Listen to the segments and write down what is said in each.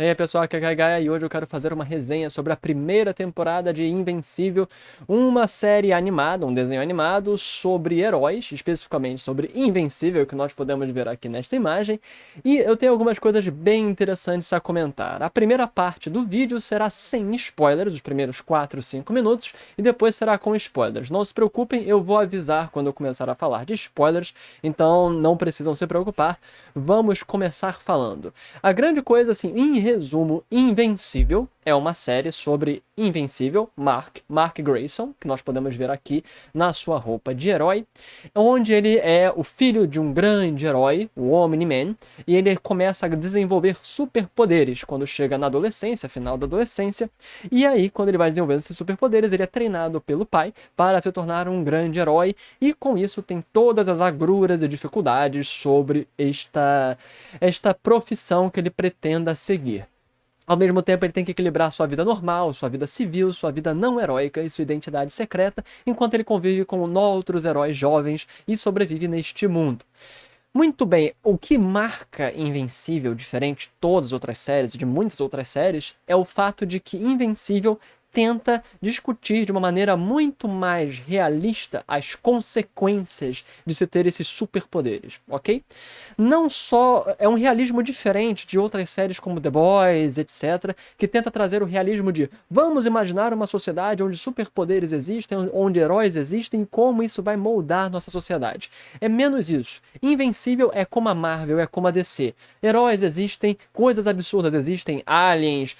E aí pessoal, aqui é a Gaia e hoje eu quero fazer uma resenha sobre a primeira temporada de Invencível, uma série animada, um desenho animado sobre heróis, especificamente sobre Invencível, que nós podemos ver aqui nesta imagem, e eu tenho algumas coisas bem interessantes a comentar. A primeira parte do vídeo será sem spoilers, os primeiros 4, 5 minutos, e depois será com spoilers. Não se preocupem, eu vou avisar quando eu começar a falar de spoilers, então não precisam se preocupar. Vamos começar falando. A grande coisa, assim, em resumo, Invencível é uma série sobre Invencível, Mark Grayson, que nós podemos ver aqui na sua roupa de herói, onde ele é o filho de um grande herói, o Omni-Man, e ele começa a desenvolver superpoderes quando chega na adolescência, final da adolescência, e aí, quando ele vai desenvolvendo esses superpoderes, ele é treinado pelo pai para se tornar um grande herói, e com isso tem todas as agruras e dificuldades sobre esta profissão que ele pretenda seguir. Ao mesmo tempo, ele tem que equilibrar sua vida normal, sua vida civil, sua vida não heróica e sua identidade secreta, enquanto ele convive com outros heróis jovens e sobrevive neste mundo. Muito bem, o que marca Invencível, diferente de todas as outras séries, de muitas outras séries, é o fato de que Invencível tenta discutir de uma maneira muito mais realista as consequências de se ter esses superpoderes, ok? Não só é um realismo diferente de outras séries como The Boys, etc., que tenta trazer o realismo de vamos imaginar uma sociedade onde superpoderes existem, onde heróis existem e como isso vai moldar nossa sociedade. É menos isso. Invencível é como a Marvel, é como a DC. Heróis existem, coisas absurdas existem, aliens,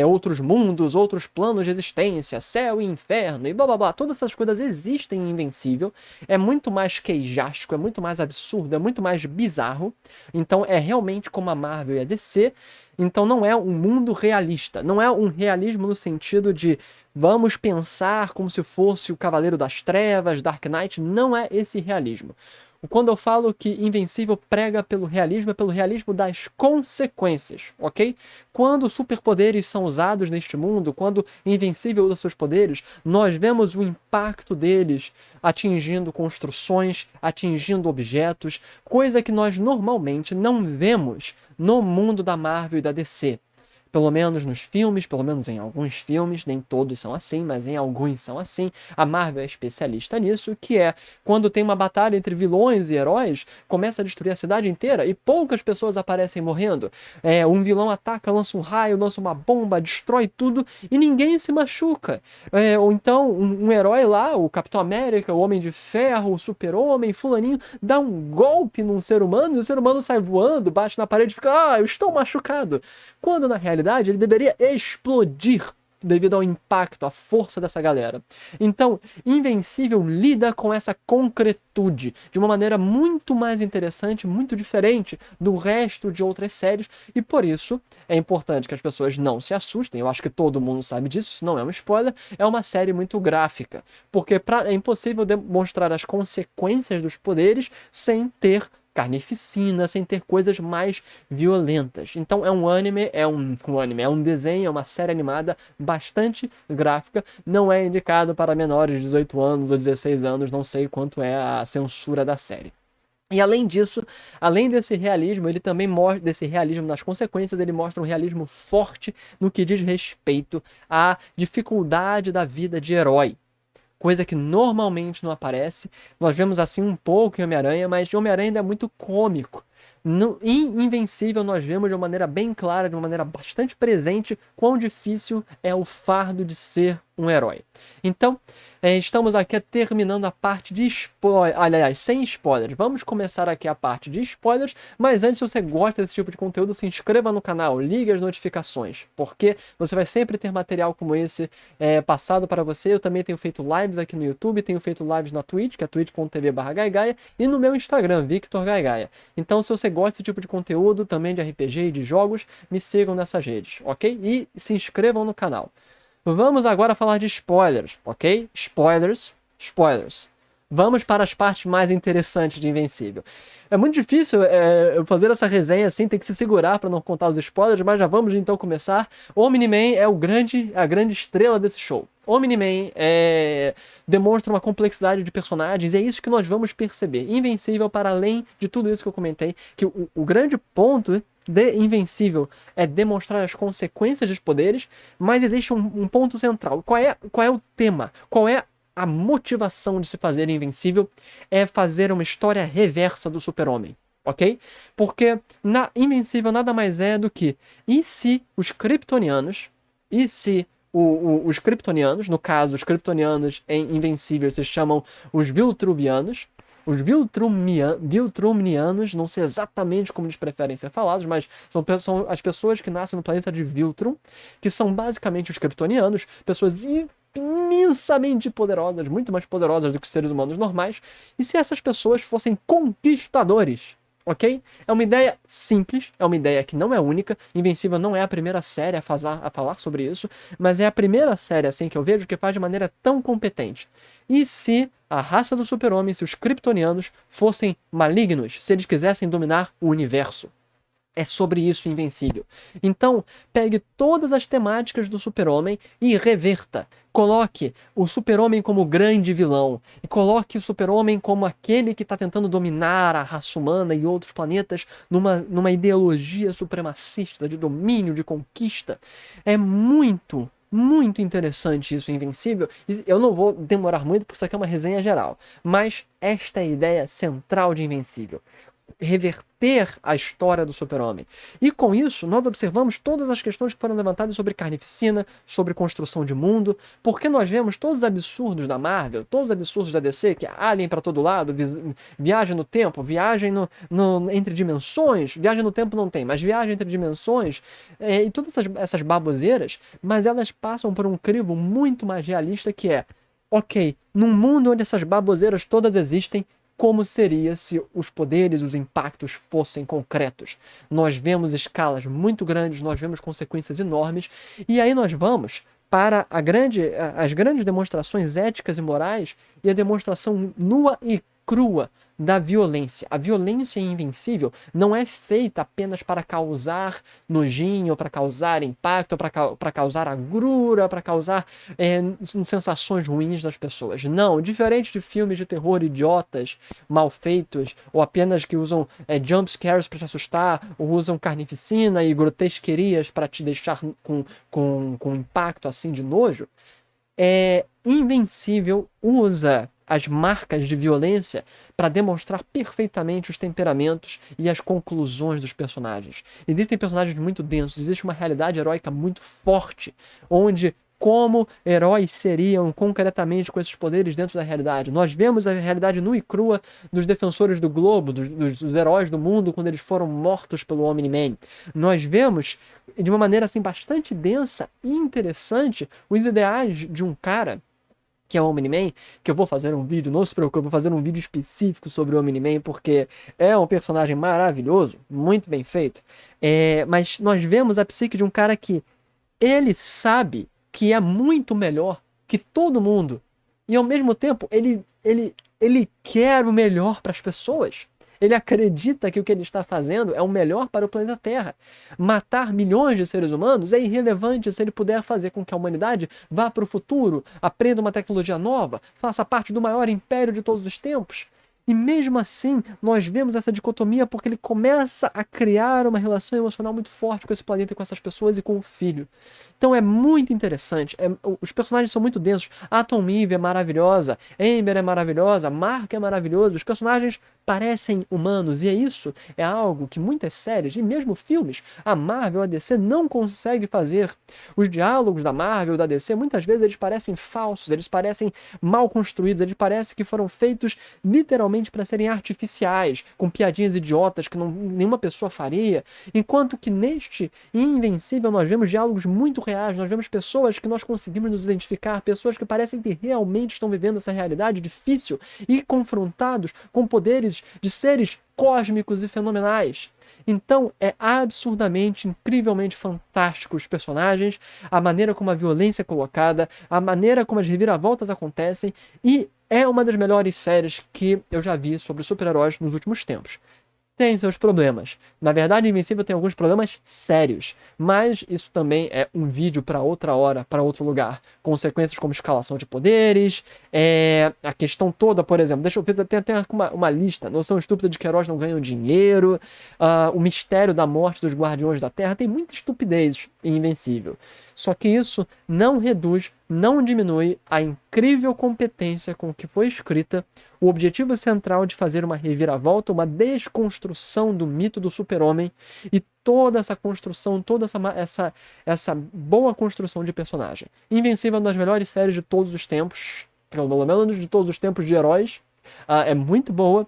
outros mundos, outros planos de existência, céu e inferno e blá blá blá, todas essas coisas existem em Invencível, é muito mais queijástico, é muito mais absurdo, é muito mais bizarro, então é realmente como a Marvel e a DC, então não é um mundo realista, não é um realismo no sentido de vamos pensar como se fosse o Cavaleiro das Trevas, Dark Knight, não é esse realismo. Quando eu falo que Invencível prega pelo realismo, é pelo realismo das consequências, ok? Quando superpoderes são usados neste mundo, quando Invencível usa seus poderes, nós vemos o impacto deles atingindo construções, atingindo objetos, coisa que nós normalmente não vemos no mundo da Marvel e da DC. Pelo menos nos filmes, pelo menos em alguns filmes, nem todos são assim, mas em alguns são assim. A Marvel é especialista nisso, que é quando tem uma batalha entre vilões e heróis, começa a destruir a cidade inteira e poucas pessoas aparecem morrendo. Um vilão ataca, lança um raio, lança uma bomba, destrói tudo e ninguém se machuca. Ou então um herói lá, o Capitão América, o Homem de Ferro, o Super-Homem, fulaninho, dá um golpe num ser humano e o ser humano sai voando, bate na parede e fica, eu estou machucado. Quando na realidade ele deveria explodir devido ao impacto, à força dessa galera. Então, Invencível lida com essa concretude de uma maneira muito mais interessante, muito diferente do resto de outras séries, e por isso é importante que as pessoas não se assustem, eu acho que todo mundo sabe disso, isso não é um spoiler, é uma série muito gráfica, porque é impossível demonstrar as consequências dos poderes sem ter carnificina, sem ter coisas mais violentas. Então é um anime, é um desenho, é uma série animada bastante gráfica, não é indicado para menores de 18 anos ou 16 anos, não sei quanto é a censura da série. E além disso, além desse realismo, ele também mostra, desse realismo nas consequências, ele mostra um realismo forte no que diz respeito à dificuldade da vida de herói. Coisa que normalmente não aparece. Nós vemos assim um pouco em Homem-Aranha, mas Homem-Aranha ainda é muito cômico. Em Invencível nós vemos de uma maneira bem clara, de uma maneira bastante presente, quão difícil é o fardo de ser um herói. Então, estamos aqui terminando a parte de spoilers, aliás, sem spoilers. Vamos começar aqui a parte de spoilers, mas antes, se você gosta desse tipo de conteúdo, se inscreva no canal, ligue as notificações, porque você vai sempre ter material como esse passado para você. Eu também tenho feito lives aqui no YouTube, tenho feito lives na Twitch, que é twitch.tv/gaigaia, e no meu Instagram, Victor Gaigaia. Então, se você gosta desse tipo de conteúdo, também de RPG e de jogos, me sigam nessas redes, ok? E se inscrevam no canal. Vamos agora falar de spoilers, ok? Spoilers. Vamos para as partes mais interessantes de Invencível. É muito difícil eu fazer essa resenha assim, tem que se segurar para não contar os spoilers, mas já vamos então começar. Omni-Man é a grande estrela desse show. Omni-Man demonstra uma complexidade de personagens, e é isso que nós vamos perceber. Invencível, para além de tudo isso que eu comentei, que o grande ponto de Invencível é demonstrar as consequências dos poderes, mas existe um ponto central. Qual é o tema? Qual é a motivação de se fazer Invencível? É fazer uma história reversa do Super-Homem, ok? Porque na Invencível nada mais é do que, e se os Kryptonianos, os Kryptonianos, no caso, os Kryptonianos em Invencível se chamam os Viltruvianos. Os Viltrumianos, não sei exatamente como eles preferem ser falados, mas são as pessoas que nascem no planeta de Viltrum, que são basicamente os Kryptonianos, pessoas imensamente poderosas, muito mais poderosas do que os seres humanos normais. E se essas pessoas fossem conquistadores? Ok? É uma ideia simples, é uma ideia que não é única. Invencível não é a primeira série a falar sobre isso, mas é a primeira série assim que eu vejo que faz de maneira tão competente. E se a raça do Super-Homem, se os Kryptonianos fossem malignos, se eles quisessem dominar o universo? É sobre isso Invencível. Então, pegue todas as temáticas do Super-Homem e reverta. Coloque o Super-Homem como grande vilão. E coloque o Super-Homem como aquele que está tentando dominar a raça humana e outros planetas numa ideologia supremacista de domínio, de conquista. É muito interessante isso, Invencível. Eu não vou demorar muito porque isso aqui é uma resenha geral. Mas esta é a ideia central de Invencível. Reverter a história do Super-Homem. E com isso, nós observamos todas as questões que foram levantadas sobre carnificina, sobre construção de mundo, porque nós vemos todos os absurdos da Marvel, todos os absurdos da DC, que é alien para todo lado, viagem no tempo, viagem entre dimensões, viagem no tempo não tem, mas viagem entre dimensões, e todas essas baboseiras, mas elas passam por um crivo muito mais realista que é, ok, num mundo onde essas baboseiras todas existem, como seria se os poderes, os impactos fossem concretos. Nós vemos escalas muito grandes, nós vemos consequências enormes, e aí nós vamos para as grandes demonstrações éticas e morais e a demonstração nua e crua da violência. A violência Invencível não é feita apenas para causar nojinho, para causar impacto, para causar agrura, para causar sensações ruins das pessoas. Não, diferente de filmes de terror idiotas, mal feitos, ou apenas que usam jump scares para te assustar, ou usam carnificina e grotesquerias para te deixar com impacto assim de nojo, Invencível usa as marcas de violência para demonstrar perfeitamente os temperamentos e as conclusões dos personagens. Existem personagens muito densos, existe uma realidade heróica muito forte, onde como heróis seriam concretamente com esses poderes dentro da realidade. Nós vemos a realidade nua e crua dos defensores do globo, dos heróis do mundo, quando eles foram mortos pelo Omni-Man. Nós vemos, de uma maneira assim bastante densa e interessante, os ideais de um cara que é o Omni-Man, que eu vou fazer um vídeo, não se preocupe, eu vou fazer um vídeo específico sobre o Omni-Man, porque é um personagem maravilhoso, muito bem feito. Mas nós vemos a psique de um cara que ele sabe que é muito melhor que todo mundo, e ao mesmo tempo ele quer o melhor para as pessoas. Ele acredita que o que ele está fazendo é o melhor para o planeta Terra. Matar milhões de seres humanos é irrelevante se ele puder fazer com que a humanidade vá para o futuro, aprenda uma tecnologia nova, faça parte do maior império de todos os tempos. E mesmo assim, nós vemos essa dicotomia porque ele começa a criar uma relação emocional muito forte com esse planeta, com essas pessoas e com o filho. Então é muito interessante. Os personagens são muito densos. Atom Eve é maravilhosa, Amber é maravilhosa, Mark é maravilhoso. Os personagens parecem humanos e isso é algo que muitas séries e mesmo filmes, a Marvel, a DC não consegue fazer. Os diálogos da Marvel, da DC, muitas vezes eles parecem falsos, eles parecem mal construídos, eles parecem que foram feitos literalmente para serem artificiais, com piadinhas idiotas que nenhuma pessoa faria, enquanto que neste Invencível nós vemos diálogos muito reais, nós vemos pessoas que nós conseguimos nos identificar, pessoas que parecem que realmente estão vivendo essa realidade difícil e confrontados com poderes de seres cósmicos e fenomenais. Então é absurdamente, incrivelmente fantástico os personagens, a maneira como a violência é colocada, a maneira como as reviravoltas acontecem, e é uma das melhores séries que eu já vi sobre super-heróis nos últimos tempos. Tem seus problemas. Na verdade, Invencível tem alguns problemas sérios, mas isso também é um vídeo para outra hora, para outro lugar. Consequências como escalação de poderes, a questão toda, por exemplo, deixa eu ver, tem até uma lista, noção estúpida de que heróis não ganham dinheiro, o mistério da morte dos Guardiões da Terra, tem muita estupidez em Invencível. Só que isso não reduz, não diminui a incrível competência com que foi escrita, o objetivo central de fazer uma reviravolta, uma desconstrução do mito do super-homem e toda essa construção, toda essa boa construção de personagem. Invencível é uma das melhores séries de todos os tempos, pelo menos de todos os tempos de heróis. É muito boa,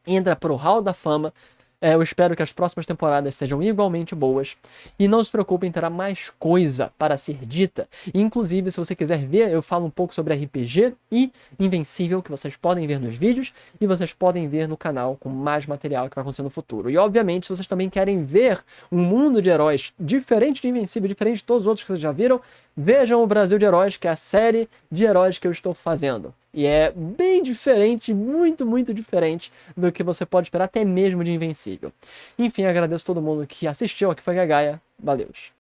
entra pro Hall da Fama. Eu espero que as próximas temporadas sejam igualmente boas. E não se preocupem, terá mais coisa para ser dita. Inclusive, se você quiser ver, eu falo um pouco sobre RPG e Invencível, que vocês podem ver nos vídeos e vocês podem ver no canal com mais material que vai acontecer no futuro. E, obviamente, se vocês também querem ver um mundo de heróis diferente de Invencível, diferente de todos os outros que vocês já viram, vejam o Brasil de Heróis, que é a série de heróis que eu estou fazendo. E é bem diferente, muito, muito diferente do que você pode esperar, até mesmo de Invencível. Enfim, agradeço a todo mundo que assistiu, aqui foi Gagaia. Valeu!